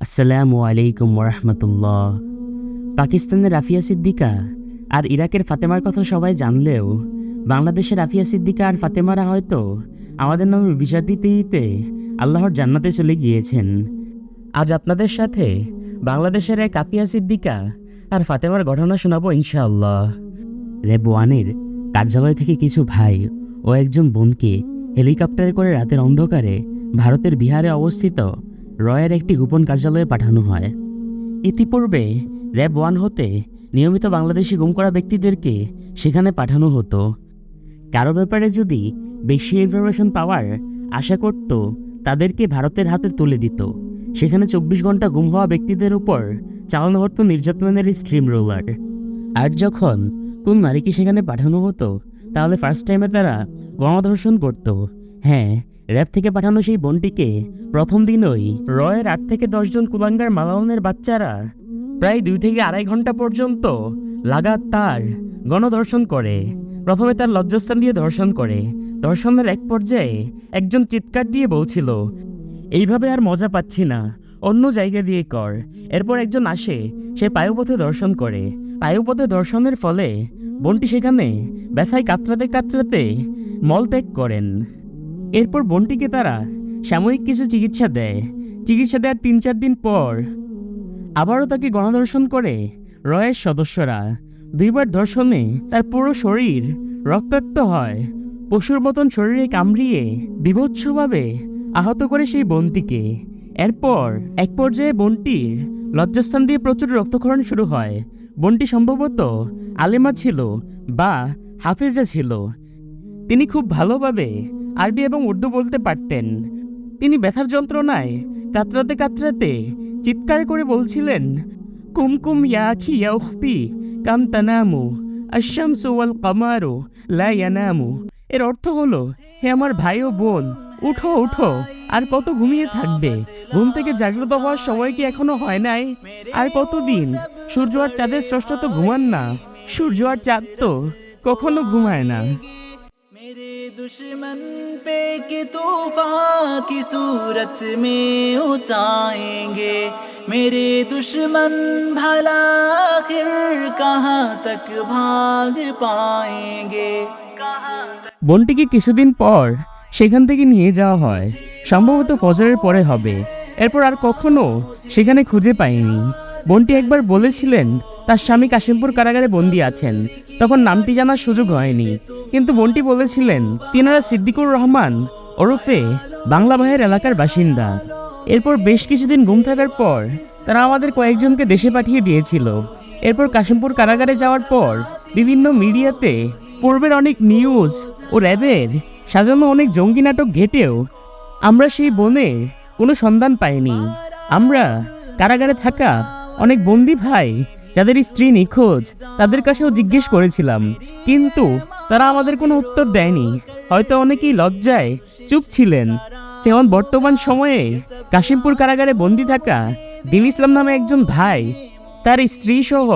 আসসালামু আলাইকুম ওরহমতুল্লাহ। পাকিস্তানের রাফিয়া সিদ্দিকা আর ইরাকের ফাতেমার কথা সবাই জানলেও বাংলাদেশের রাফিয়া সিদ্দিকা আর ফাতেমারা হয়তো আমাদের নামে বিচার দিতে দিতে আল্লাহর জান্নাতে চলে গিয়েছেন। আজ আপনাদের সাথে বাংলাদেশের এক রাফিয়া সিদ্দিকা আর ফাতেমার ঘটনা শোনাবো ইনশাআল্লাহ। র্যাব ওয়ানের কার্যালয় থেকে কিছু ভাই ও একজন বোনকে হেলিকপ্টারে করে রাতের অন্ধকারে ভারতের বিহারে অবস্থিত রয়ের একটি গোপন কার্যালয়ে পাঠানো হয়। ইতিপূর্বে র্যাব ওয়ান হতে নিয়মিত বাংলাদেশি গুম করা ব্যক্তিদেরকে সেখানে পাঠানো হতো। কারো ব্যাপারে যদি বেশি ইনফরমেশন পাওয়ার আশা করত তাদেরকে ভারতের হাতে তুলে দিত। সেখানে 24 ঘন্টা গুম হওয়া ব্যক্তিদের উপর চালানো হতো নির্যাতনের স্ট্রিম রোলার। আর যখন কোন নারীকে সেখানে পাঠানো হতো তাহলে ফার্স্ট টাইমে তারা গণধর্ষণ করত। হ্যাঁ, র্যাব থেকে পাঠানো সেই বোনটিকে প্রথম দিনই রয়ের 8 থেকে 10 জন কুলাঙ্গার মালাউনের বাচ্চারা প্রায় 2 থেকে 2.5 ঘন্টা পর্যন্ত লাগাতার গণধর্ষণ করে। প্রথমে তার লজ্জাস্থান দিয়ে ধর্ষণ করে। ধর্ষণের এক পর্যায়ে একজন চিৎকার দিয়ে বলছিল, এইভাবে আর মজা পাচ্ছি না, অন্য জায়গা দিয়ে কর। এরপর একজন আসে, সে পায়ুপথে ধর্ষণ করে। পায়ুপথে ধর্ষণের ফলে বোনটি সেখানে ব্যথায় কাতরাতে কাতরাতে মলত্যাগ করেন। এরপর বোনটিকে তারা সাময়িক কিছু চিকিৎসা দেয়। চিকিৎসা দেওয়ার 3-4 দিন পর আবারও তাকে গণধর্ষণ করে রয়ের সদস্যরা। 2 বার ধর্ষণে তার পুরো শরীর রক্তাক্ত হয়। পশুর মতন শরীরে কামড়িয়ে বীভৎসভাবে আহত করে সেই বোনটিকে। এরপর এক পর্যায়ে বোনটির লজ্জাস্থান দিয়ে প্রচুর রক্তক্ষরণ শুরু হয়। বোনটি সম্ভবত আলেমা ছিল বা হাফেজা ছিল। তিনি খুব ভালোভাবে আরবি এবং উর্দু বলতে পারতেন। তিনি ব্যথার যন্ত্রণায় কাতরাতে কাতরাতে চিৎকার করে বলছিলেন, কুমকুম ইয়া আখি ইয়া উখতি কাম তানামু আশ-শামসু ওয়াল কামারু লা ইয়ানামু। এর অর্থ হলো, হে আমার ভাই ও বোন, উঠো উঠো, আর কত ঘুমিয়ে থাকবে? ঘুম থেকে জাগ্রত হওয়ার সময় কি এখনো হয় নাই? আর কতদিন? সূর্য আর চাঁদের স্রষ্টা তো ঘুমান না, সূর্য আর চাঁদ তো কখনো ঘুমায় না। मेरे दुश्मन पे कि तूफान की सूरत में उचाएंगे। मेरे दुश्मन भला आखिर कहाँ तक भाग पाएंगे। বোনটিকে কিছুদিন পর সেখান থেকে নিয়ে যাওয়া হয়। সম্ভবত ফজরের পরে হবে। এরপর আর কখনো সেখানে খুঁজে পাইনি। বোনটি একবার বলেছিলেন তার স্বামী কাশিমপুর কারাগারে বন্দী আছেন। তখন নামটি জানার সুযোগ হয়নি, কিন্তু বোনটি বলেছিলেন তিনারা সিদ্দিকুর রহমান ওরফে বাংলা ভাইয়ের এলাকার বাসিন্দা। এরপর বেশ কিছুদিন গুম থাকার পর তারা আমাদের কয়েকজনকে দেশে পাঠিয়ে দিয়েছিল। এরপর কাশিমপুর কারাগারে যাওয়ার পর বিভিন্ন মিডিয়াতে পূর্বের অনেক নিউজ ও র্যাবের সাজানো অনেক জঙ্গি নাটক ঘেটেও আমরা সেই বোনের কোনো সন্ধান পাইনি। আমরা কারাগারে থাকা অনেক বন্দি ভাই যাদের স্ত্রী নিখোঁজ তাদের কাছেও জিজ্ঞেস করেছিলাম, কিন্তু তারা আমাদের কোনো উত্তর দেয়নি। হয়তো অনেকেই লজ্জায় চুপ ছিলেন। যেমন বর্তমান সময়ে কাশিমপুর কারাগারে বন্দি থাকা দিন ইসলাম নামে একজন ভাই, তার স্ত্রী সহ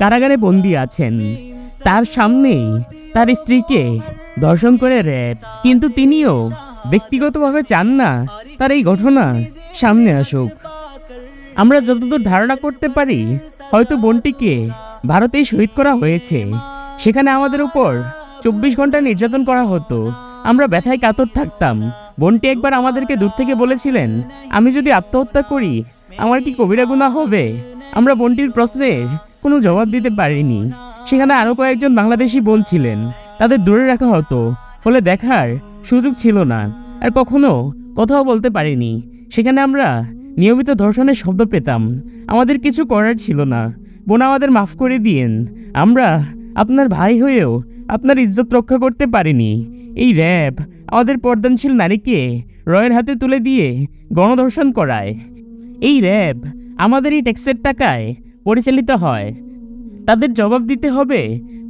কারাগারে বন্দি আছেন। তার সামনেই তার স্ত্রীকে ধর্ষণ করে র্যাব, কিন্তু তিনিও ব্যক্তিগতভাবে চান না তার এই ঘটনা সামনে আসুক। আমরা যতদূর ধারণা করতে পারি, হয়তো বোনটিকে ভারতেই শহীদ করা হয়েছে। সেখানে আমাদের উপর 24 ঘন্টা নির্যাতন করা হতো। আমরা ব্যথায় কাতর থাকতাম। বোনটি একবার আমাদেরকে দূর থেকে বলেছিলেন, আমি যদি আত্মহত্যা করি আমার কি কবিরা গুনাহ হবে? আমরা বোনটির প্রশ্নের কোনো জবাব দিতে পারিনি। সেখানে আরও কয়েকজন বাংলাদেশি বোন ছিলেন, তাদের দূরে রাখা হতো, ফলে দেখার সুযোগ ছিল না। আর কখনো কথাও বলতে পারিনি। সেখানে আমরা নিয়মিত ধর্ষণের শব্দ পেতাম। আমাদের কিছু করার ছিল না। বোন, আমাদের মাফ করে দিয়েন। আমরা আপনার ভাই হয়েও আপনার ইজ্জত রক্ষা করতে পারিনি। এই র্যাব আমাদের পর্দানশীল নারীকে রয়ের হাতে তুলে দিয়ে গণধর্ষণ করায়। এই র্যাব আমাদের এই ট্যাক্সের টাকায় পরিচালিত হয়। তাদের জবাব দিতে হবে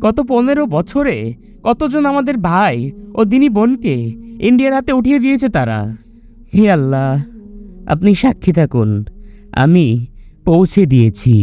গত 15 বছরে কতজন আমাদের ভাই ও দিনী বোনকে ইন্ডিয়ার হাতে উঠিয়ে দিয়েছে তারা। হে আল্লাহ, আপনি সাক্ষী থাকুন, আমি পৌঁছে দিয়েছি।